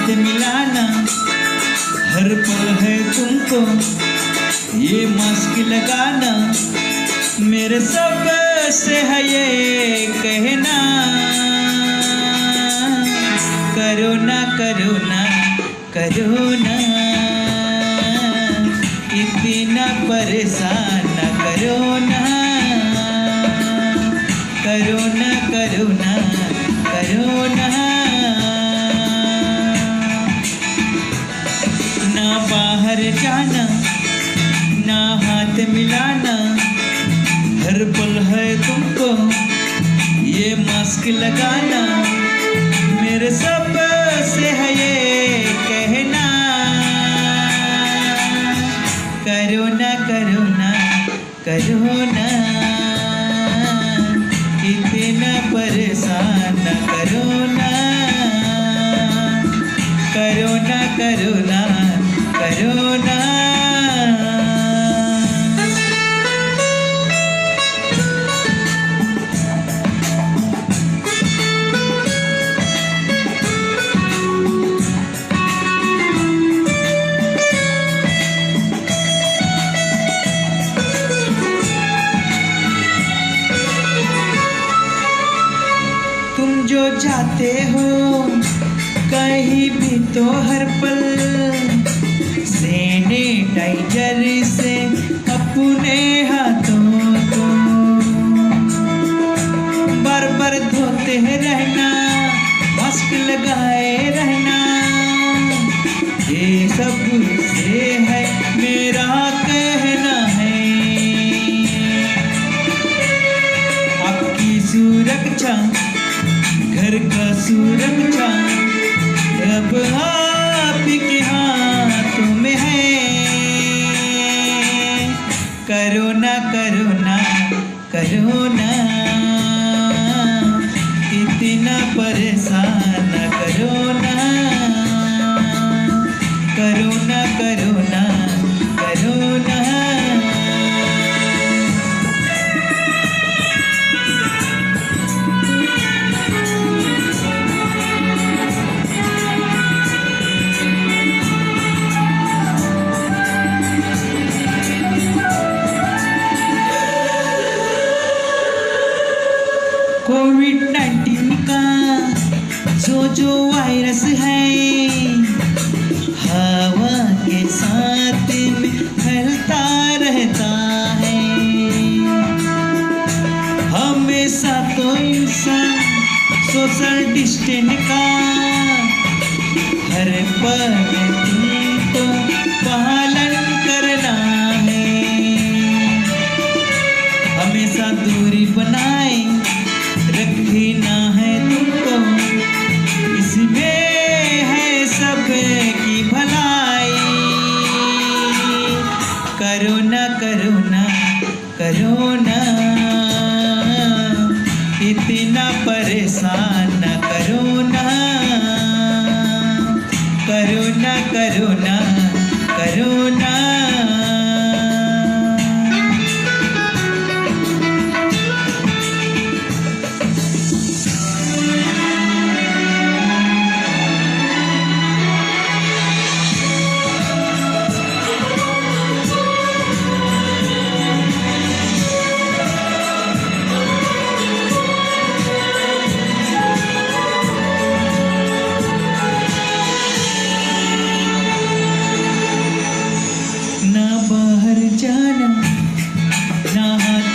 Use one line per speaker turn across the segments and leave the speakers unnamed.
हाथ मिलाना, हर पल है तुमको ये मास्क लगाना, मेरे सब से है ये कहना, करो ना करो ना करो ना, इतना परेशान ना करो ना, करो ना करो ना करो ना। ना बाहर जाना, ना हाथ मिलाना, हर पल है तुमको ये मास्क लगाना, मेरे सब से है ये कहना, करो ना करो ना करो ना, इतना परेशान ना करो ना, करो ना करो ना करो ना। तुम जो जाते हो कहीं भी तो हर पल सैनिटाइजर से अपने हाथों को बार बार धोते रहना, मास्क लगाए रहना, ये सब से है मेरा कहना है, आपकी सुरक्षा घर का सुरक्षा अब आपके हाथों में है, करो ना करो ना करो ना, इतना परेशान ना करो ना, करो ना करो ना करो ना। कोविड-19 का जो वायरस है हवा के साथ में फैलता रहता है, हमेशा तो इंसान सोशल डिस्टेंस का हर पल तुमको पालन करना है, हमेशा दूरी बनाए रखना है तुमको, इसमें है सबकी भलाई, करो ना करो ना करो ना, इतना परेशान ना करो ना, करो ना करो ना करो ना।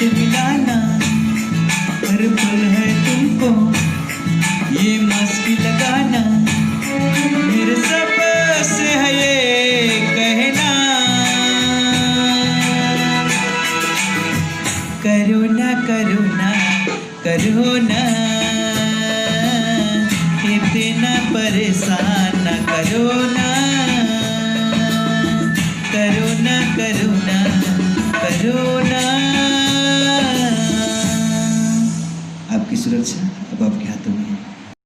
मिलाना, हर पल है तुमको ये मास्क लगाना, मेरे सब से है ये कहना, करो ना करो ना करो ना, इतना परेशान ना करो ना, करो ना करो ना करो ना। आपकी सुरक्षा